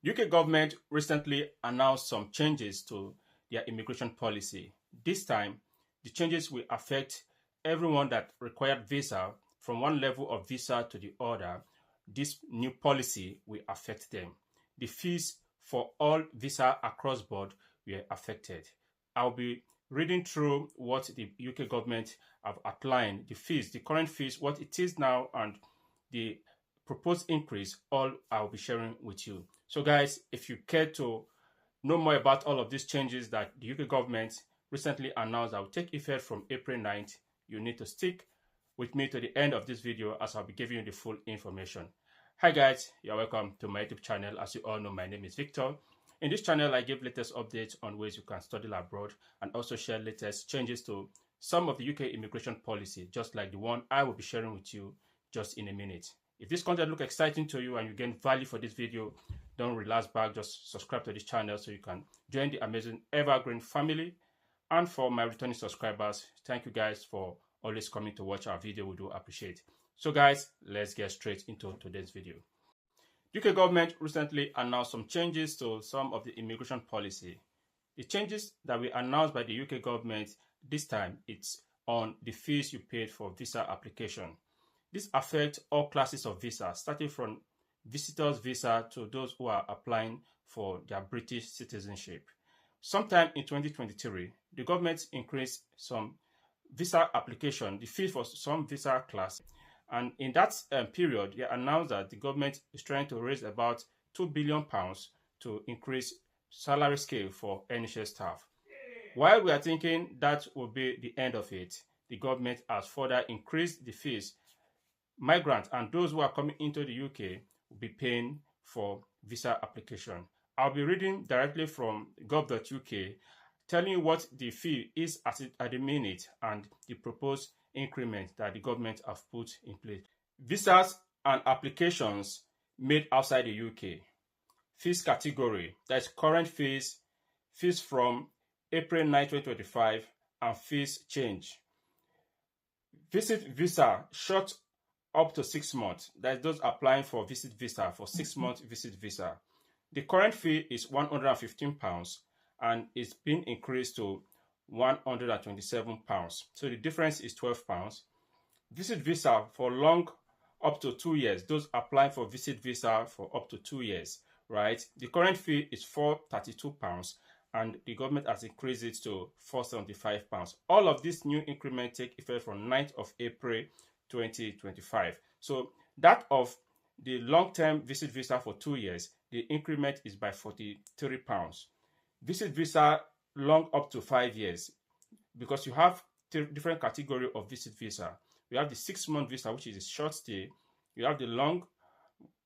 UK government recently announced some changes to their immigration policy. This time, the changes will affect everyone that required visa from one level of visa to the other. This new policy will affect them. The fees for all visa across board were affected. I'll be reading through what the UK government have outlined, the fees, the current fees, what it is now, and the proposed increase, all I'll be sharing with you. So guys, if you care to know more about all of these changes that the UK government recently announced that will take effect from April 9th, you need to stick with me to the end of this video as I'll be giving you the full information. Hi guys, you're welcome to my YouTube channel. As you all know, my name is Victor. In this channel, I give latest updates on ways you can study abroad and also share latest changes to some of the UK immigration policy, just like the one I will be sharing with you just in a minute. If this content looks exciting to you and you gain value for this video, don't relax back, just subscribe to this channel so you can join the amazing evergreen family. And for my returning subscribers, thank you guys for always coming to watch our video. We do appreciate. So guys, let's get straight into today's video. UK government recently announced some changes to some of the immigration policy. The changes that were announced by the UK government this time, it's on the fees you paid for visa application. This affects all classes of visa, starting from visitors visa to those who are applying for their British citizenship. Sometime in 2023, the government increased some visa application, the fee for some visa class. And in that period, they announced that the government is trying to raise about £2 billion to increase salary scale for NHS staff. While we are thinking that will be the end of it, the government has further increased the fees. Migrants and those who are coming into the UK will be paying for visa application. I'll be reading directly from gov.uk, telling you what the fee is at the minute and the proposed increment that the government have put in place. Visas and applications made outside the UK. Fees category, that's current fees, fees from April 9, 2025, and fees change. Visit visa, short up to 6 months. That's those applying for visit visa for 6 months visit visa. The current fee is £115 and it's been increased to £127. So the difference is £12. Visit visa for long up to 2 years. Those applying for visit visa for up to 2 years, right? The current fee is £432 and the government has increased it to £475. All of these new increments take effect from 9th of April 2025. So that of the long-term visit visa for 2 years, the increment is by £43. Visit visa long up to 5 years, because you have different category of visit visa. You have the 6-month visa, which is a short stay. You have the long,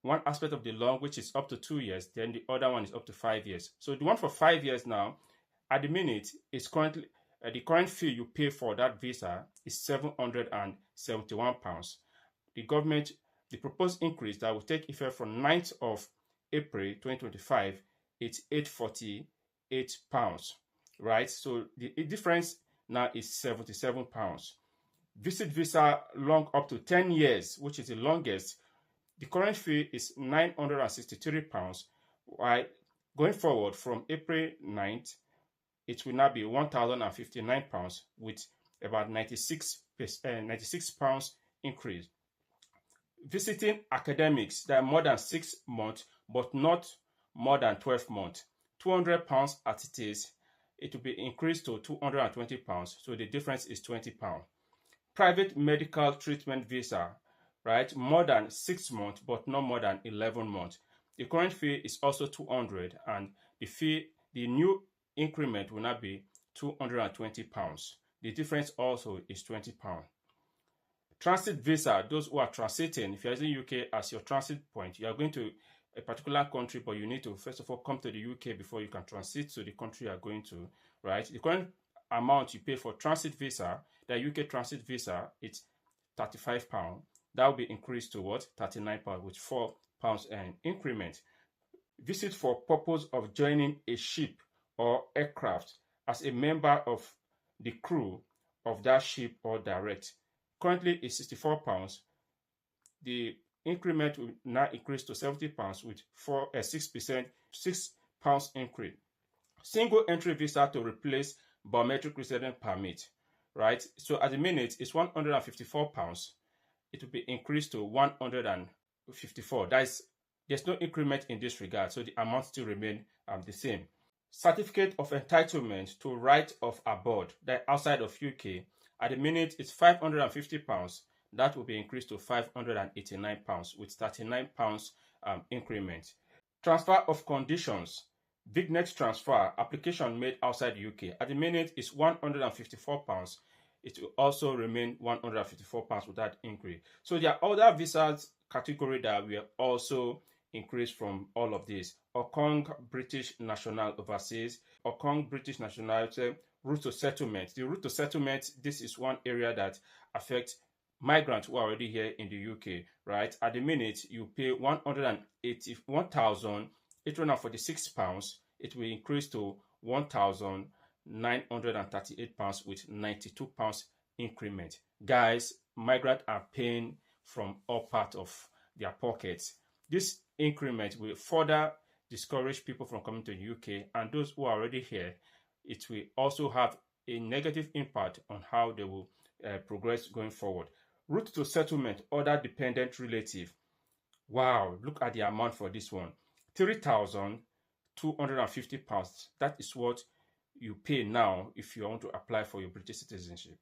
one aspect of the long, which is up to 2 years. Then the other one is up to 5 years. So the one for 5 years now, at the minute, is currently the current fee you pay for that visa is £771. The government, the proposed increase that will take effect from 9th of April 2025, it's £848, right? So the difference now is £77. Visit visa long up to 10 years, which is the longest, the current fee is £963, while going forward from April 9th, it will now be £1,059 with about £96 increase. Visiting academics that are more than 6 months but not more than 12 months, £200 as it is, it will be increased to £220, so the difference is £20. Private medical treatment visa, right, more than 6 months but not more than 11 months. The current fee is also £200 and the new increment will not be £220. The difference also is £20. Transit visa, those who are transiting, if you're using UK as your transit point, you are going to a particular country, but you need to first of all come to the UK before you can transit to the country you are going to, right? The current amount you pay for transit visa, the UK transit visa, it's £35. That will be increased to what? £39 with £4 increment. Visit for purpose of joining a ship or aircraft as a member of the crew of that ship or direct. Currently is £64. The increment will now increase to £70 with 6%, £6 increase. Single entry visa to replace biometric resident permit, right? So at the minute it's £154. It will be increased to 154. There's no increment in this regard, so the amount still remain the same. Certificate of entitlement to right of abode, that outside of UK, at the minute it's £550. That will be increased to £589 with £39 increment. Transfer of conditions. Vignet transfer application made outside the UK. At the minute is £154. It will also remain £154 without increase. So there are other visas category that will also increase from all of this. Okong British National Overseas, Okong British Nationality, route to settlement. The route to settlement, this is one area that affects migrants who are already here in the UK, right? At the minute, you pay £181,846. It will increase to £1,938 with £92 increment. Guys, migrants are paying from all parts of their pockets. This increment will further discourage people from coming to the UK, and those who are already here, it will also have a negative impact on how they will progress going forward. Route to settlement, other dependent relative. Wow, look at the amount for this one. £3,250. That is what you pay now if you want to apply for your British citizenship.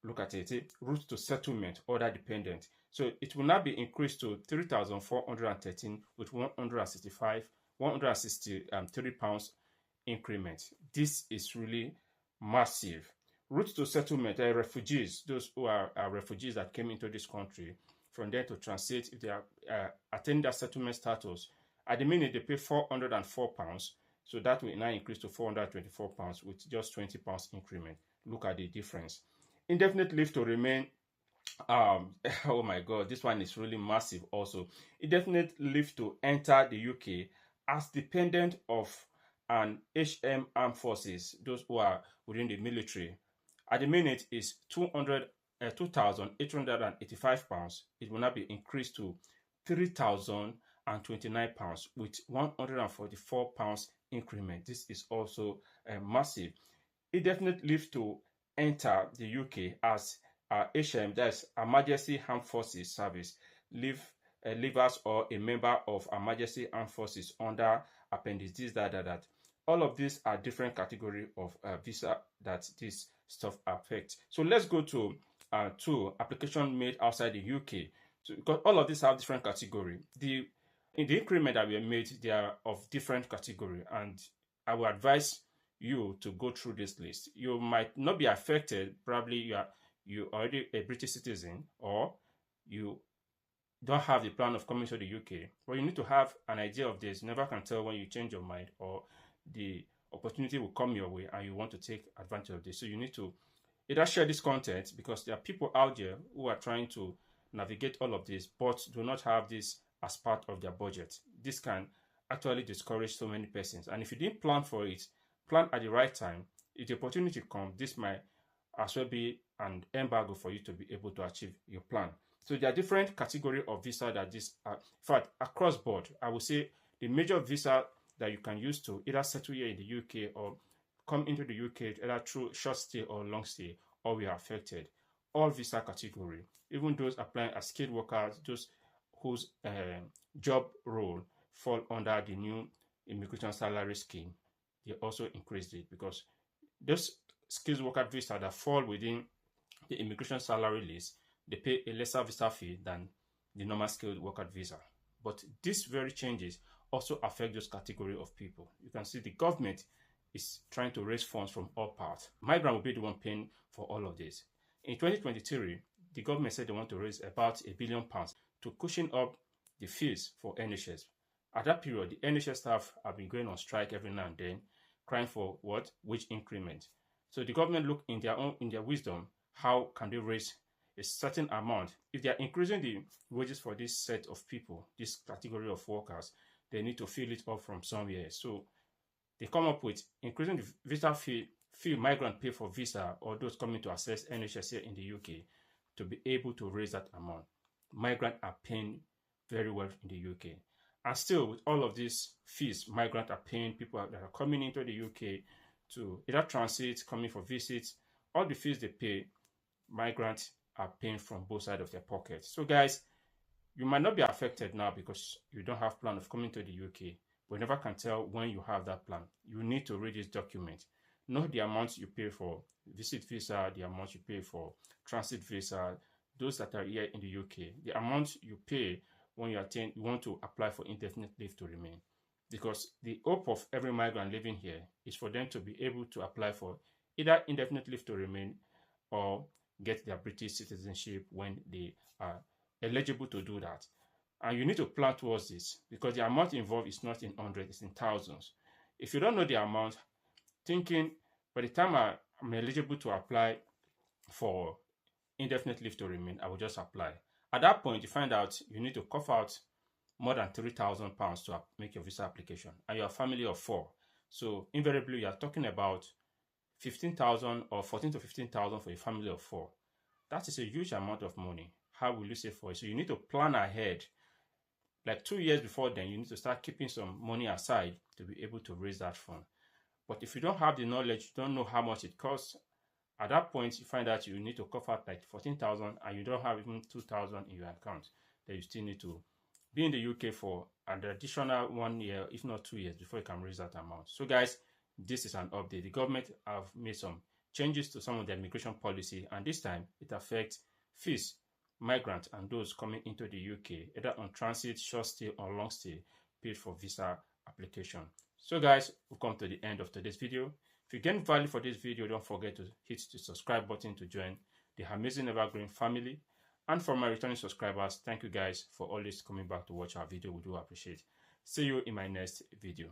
Look at it. Route to settlement, other dependent. So it will now be increased to £3,413 with £163 increment. This is really massive. Route to settlement, refugees, those who are refugees that came into this country, from there to transit, if they are attaining that settlement status, at the minute they pay £404, so that will now increase to £424 with just £20 increment. Look at the difference. Indefinite leave to remain. Oh my God, this one is really massive also. Indefinite leave to enter the UK as dependent of an HM armed forces, those who are within the military. At the minute is £2,885. It will now be increased to £3,029 with £144 increment. This is also massive. Indefinite leave to enter the UK as HM, that's Emergency Armed Forces Service, leavers or a member of Emergency Armed Forces under Appendix that. All of these are different category of visa that this stuff affects. So let's go to application made outside the UK. So because all of these have different category. In the increment that we made, they are of different category, and I will advise you to go through this list. You might not be affected. Probably you already a British citizen, or you don't have the plan of coming to the UK. But you need to have an idea of this. You never can tell when you change your mind or the opportunity will come your way and you want to take advantage of this. So you need to either share this content, because there are people out there who are trying to navigate all of this but do not have this as part of their budget. This can actually discourage so many persons. And if you didn't plan for it, plan at the right time. If the opportunity comes, this might as well be an embargo for you to be able to achieve your plan. So there are different categories of visa that this in fact, across board, I would say the major visa that you can use to either settle here in the UK or come into the UK either through short stay or long stay, all we are affected. All visa category, even those applying as skilled workers, those whose job role fall under the new immigration salary scheme, they also increased it, because those skilled worker visa that fall within the immigration salary list, they pay a lesser visa fee than the normal skilled worker visa. But these very changes also affect those category of people. You can see the government is trying to raise funds from all parts. Migrant will be the one paying for all of this. In 2023, the government said they want to raise about £1 billion to cushion up the fees for NHS. At that period, the NHS staff have been going on strike every now and then, crying for what? Wage increment. So the government look in their wisdom, how can they raise a certain amount? If they are increasing the wages for this set of people, this category of workers, they need to fill it up from somewhere. So they come up with increasing the visa fee migrant pay for visa or those coming to access NHS here in the UK to be able to raise that amount. Migrants are paying very well in the UK. And still, with all of these fees migrants are paying, people that are coming into the UK to either transit, coming for visits, all the fees they pay, migrants are paying from both sides of their pockets. So guys, you might not be affected now because you don't have plan of coming to the UK, but you never can tell when you have that plan. You need to read this document. Know the amount you pay for visit visa, the amount you pay for transit visa, those that are here in the UK, the amount you pay when you want to apply for indefinite leave to remain. Because the hope of every migrant living here is for them to be able to apply for either indefinite leave to remain or get their British citizenship when they are eligible to do that. And you need to plan towards this because the amount involved is not in hundreds, it's in thousands. If you don't know the amount, thinking by the time I'm eligible to apply for indefinite leave to remain, I will just apply. At that point, you find out you need to cough out more than £3,000 to make your visa application, and you're a family of 4. So invariably, you are talking about 15,000 or 14 to 15,000 for a family of 4. That is a huge amount of money. How will you save for it? So you need to plan ahead. Like 2 years before then, you need to start keeping some money aside to be able to raise that fund. But if you don't have the knowledge, you don't know how much it costs, at that point, you find out you need to cover like 14,000 and you don't have even 2,000 in your account. Then you still need to be in the UK for an additional 1 year, if not 2 years, before you can raise that amount. So guys, this is an update. The government have made some changes to some of the immigration policy, and this time it affects fees, migrants, and those coming into the UK, either on transit, short stay, or long stay, paid for visa application. So guys, we've come to the end of today's video. If you gain value for this video, don't forget to hit the subscribe button to join the amazing evergreen family. And for my returning subscribers, thank you guys for always coming back to watch our video. We do appreciate. See you in my next video.